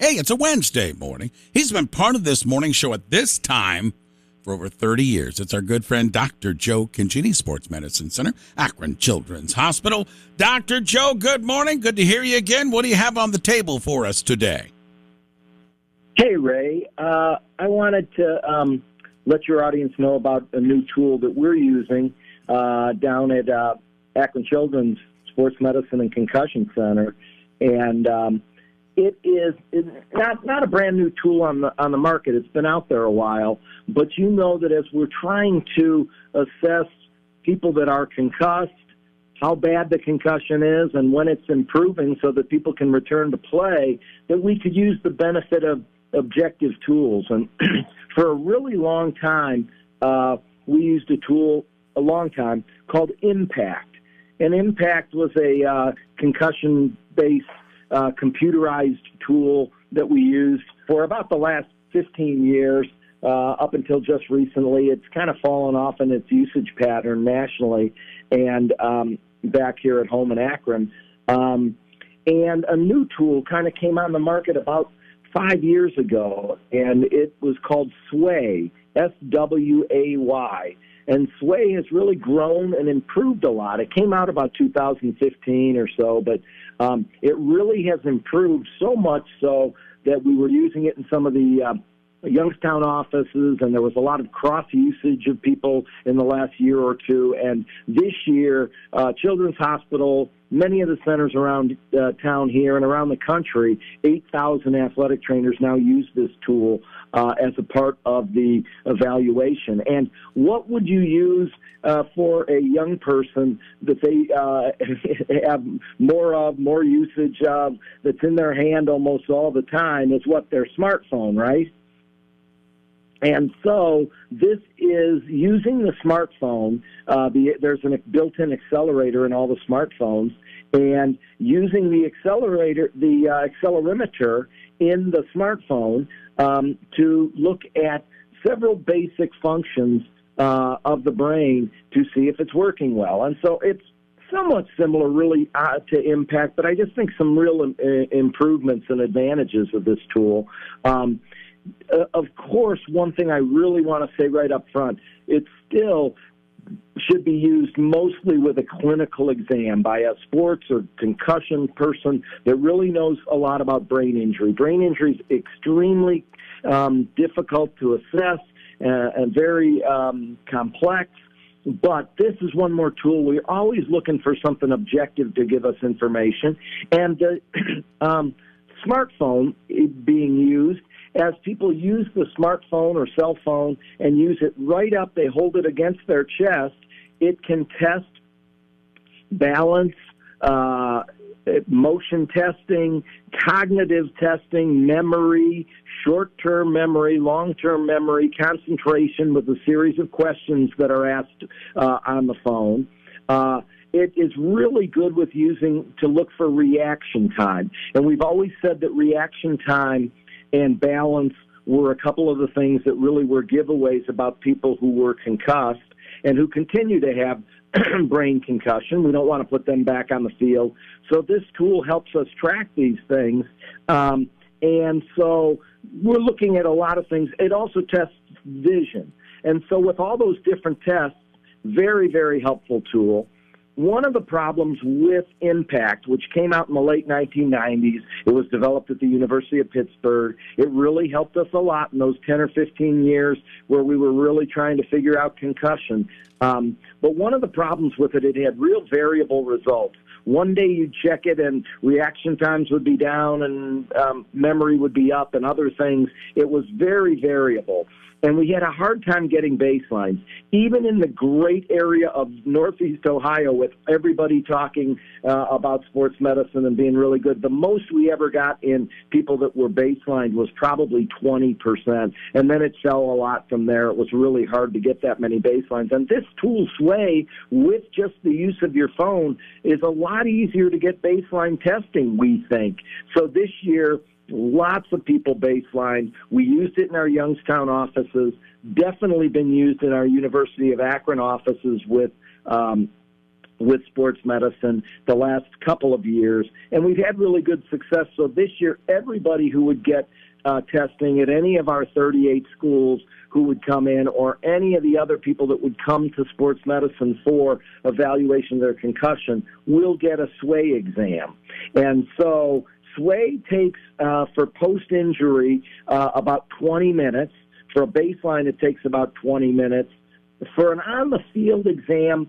Hey, it's a Wednesday morning. He's been part of this morning show at this time for over 30 years. It's our good friend, Dr. Joe Concini, Sports Medicine Center, Akron Children's Hospital. Dr. Joe, good morning. Good to hear you again. What do you have on the table for us today? Hey, Ray. I wanted to let your audience know about a new tool that we're using down at Akron Children's Sports Medicine and Concussion Center. And it's not a brand new tool on the market. It's been out there a while. But you know that as we're trying to assess people that are concussed, how bad the concussion is, and when it's improving so that people can return to play, that we could use the benefit of objective tools. And for a really long time, we used a tool a long time called Impact. And Impact was a concussion-based computerized tool that we used for about the last 15 years up until just recently. It's kind of fallen off in its usage pattern nationally and back here at home in Akron. And a new tool kind of came on the market about 5 years ago, and it was called Sway, S-W-A-Y. And Sway has really grown and improved a lot. It came out about 2015 or so, but it really has improved so much so that we were using it in some of the Youngstown offices, and there was a lot of cross-usage of people in the last year or two. And this year, Children's Hospital, many of the centers around town here and around the country, 8,000 athletic trainers now use this tool as a part of the evaluation. And what would you use for a young person that they have more usage of, that's in their hand almost all the time, is what, their smartphone, right? And so this is using the smartphone. There's a built-in accelerator in all the smartphones, and using the accelerator, the accelerometer in the smartphone to look at several basic functions of the brain to see if it's working well. And so it's somewhat similar, really, to Impact, but I just think some real improvements and advantages of this tool. Of course, one thing I really want to say right up front, it still should be used mostly with a clinical exam by a sports or concussion person that really knows a lot about brain injury. Brain injury is extremely difficult to assess and very complex. But this is one more tool. We're always looking for something objective to give us information. And the smartphone being used, as people use the smartphone or cell phone and use it right up, they hold it against their chest, it can test balance, motion testing, cognitive testing, memory, short-term memory, long-term memory, concentration with a series of questions that are asked on the phone. It is really good with using to look for reaction time. And we've always said that reaction time and balance were a couple of the things that really were giveaways about people who were concussed and who continue to have brain concussion. We don't want to put them back on the field. So this tool helps us track these things. And so we're looking at a lot of things. It also tests vision. And so with all those different tests, very, very helpful tool. One of the problems with Impact, which came out in the late 1990s, it was developed at the University of Pittsburgh. It really helped us a lot in those 10 or 15 years where we were really trying to figure out concussion. But one of the problems with it, it had real variable results. One day you'd check it and reaction times would be down and memory would be up and other things. It was very variable. And we had a hard time getting baselines. Even in the great area of Northeast Ohio with everybody talking about sports medicine and being really good, the most we ever got in people that were baselined was probably 20%. And then it fell a lot from there. It was really hard to get that many baselines. And this tool, Sway, with just the use of your phone, is a lot easier to get baseline testing, we think. So this year, lots of people baseline. We used it in our Youngstown offices, definitely been used in our University of Akron offices with with sports medicine the last couple of years, and we've had really good success. So this year, everybody who would get testing at any of our 38 schools who would come in, or any of the other people that would come to sports medicine for evaluation of their concussion, will get a SWAY exam. And so SWAY takes, for post-injury, about 20 minutes. For a baseline, it takes about 20 minutes. For an on-the-field exam,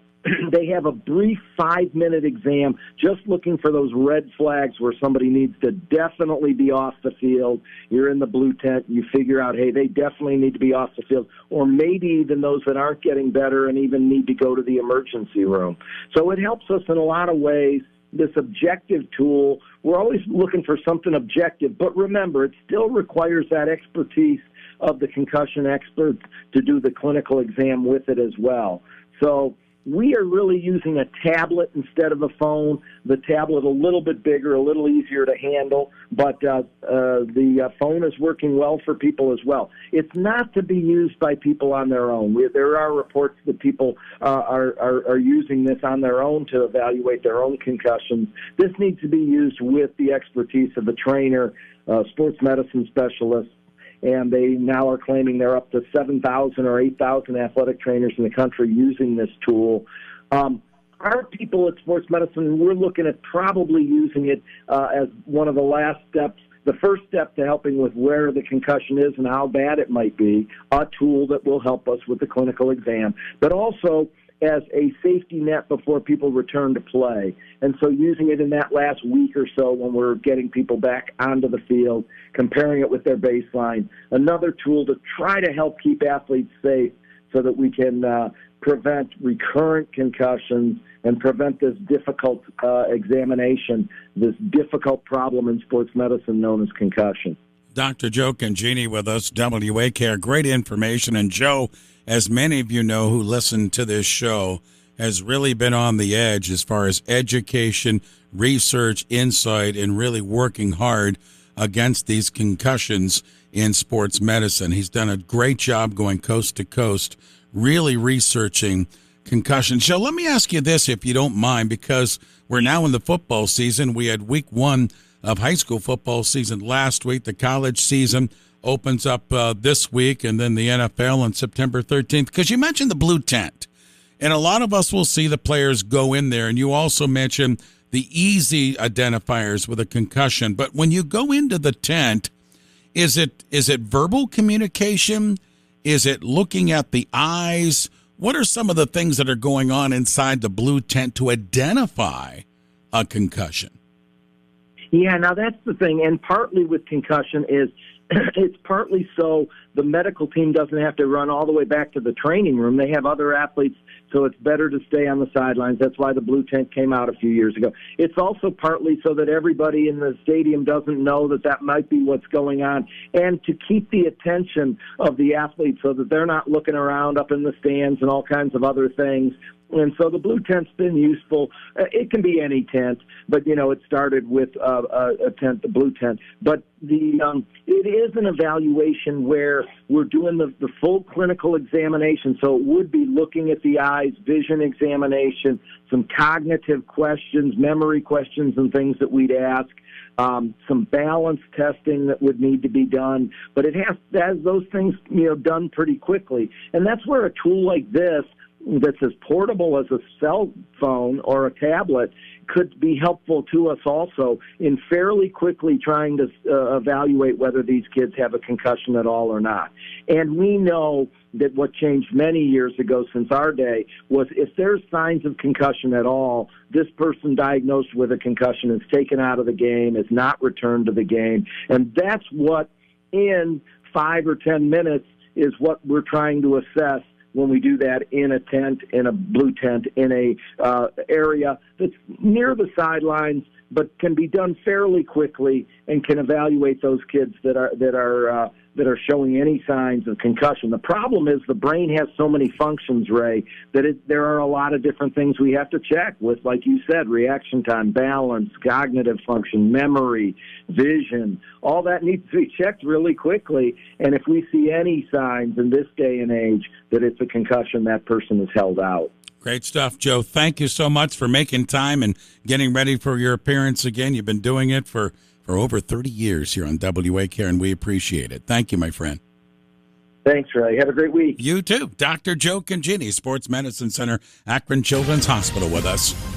they have a brief 5-minute exam just looking for those red flags where somebody needs to definitely be off the field. You're in the blue tent, you figure out, hey, they definitely need to be off the field, or maybe even those that aren't getting better and even need to go to the emergency room. So it helps us in a lot of ways. This objective tool, we're always looking for something objective, but remember, it still requires that expertise of the concussion experts to do the clinical exam with it as well. So we are really using a tablet instead of a phone. The tablet a little bit bigger, a little easier to handle, but the phone is working well for people as well. It's not to be used by people on their own. There are reports that people are using this on their own to evaluate their own concussions. This needs to be used with the expertise of a trainer, sports medicine specialist, and they now are claiming they're up to 7,000 or 8,000 athletic trainers in the country using this tool. Our people at sports medicine, we're looking at probably using it as one of the last steps, the first step to helping with where the concussion is and how bad it might be, a tool that will help us with the clinical exam, but also as a safety net before people return to play. And so using it in that last week or so when we're getting people back onto the field, comparing it with their baseline, another tool to try to help keep athletes safe so that we can prevent recurrent concussions and prevent this difficult examination, this difficult problem in sports medicine known as concussion. Dr. Joe Congini with us, WA Care. Great information. And Joe, as many of you know who listen to this show, has really been on the edge as far as education, research, insight, and really working hard against these concussions in sports medicine. He's done a great job going coast to coast, really researching concussions. Joe, let me ask you this, if you don't mind, because we're now in the football season. We had week 1 of high school football season last week. The college season opens up this week, and then the NFL on September 13th. Because you mentioned the blue tent, and a lot of us will see the players go in there, and you also mentioned the easy identifiers with a concussion. But when you go into the tent, is it verbal communication? Is it looking at the eyes? What are some of the things that are going on inside the blue tent to identify a concussion? Yeah, now that's the thing, and partly with concussion is it's partly so the medical team doesn't have to run all the way back to the training room. They have other athletes, so it's better to stay on the sidelines. That's why the blue tent came out a few years ago. It's also partly so that everybody in the stadium doesn't know that that might be what's going on, and to keep the attention of the athletes so that they're not looking around up in the stands and all kinds of other things. And so the blue tent's been useful. It can be any tent, but, it started with a tent, the blue tent. But it is an evaluation where we're doing the full clinical examination. So it would be looking at the eyes, vision examination, some cognitive questions, memory questions and things that we'd ask, some balance testing that would need to be done. But it has those things, done pretty quickly. And that's where a tool like this, that's as portable as a cell phone or a tablet, could be helpful to us also in fairly quickly trying to evaluate whether these kids have a concussion at all or not. And we know that what changed many years ago since our day was if there's signs of concussion at all, this person diagnosed with a concussion is taken out of the game, is not returned to the game. And that's what in 5 or 10 minutes is what we're trying to assess when we do that in a tent, in a blue tent, in a area that's near the sidelines, but can be done fairly quickly and can evaluate those kids that are showing any signs of concussion. The problem is the brain has so many functions, Ray, that there are a lot of different things we have to check with, like you said, reaction time, balance, cognitive function, memory, vision. All that needs to be checked really quickly. And if we see any signs in this day and age that it's a concussion, that person is held out. Great stuff, Joe. Thank you so much for making time and getting ready for your appearance again. You've been doing it for over 30 years here on WA Care, and we appreciate it. Thank you, my friend. Thanks, Ray. Have a great week. You too. Dr. Joe Congini, Sports Medicine Center, Akron Children's Hospital with us.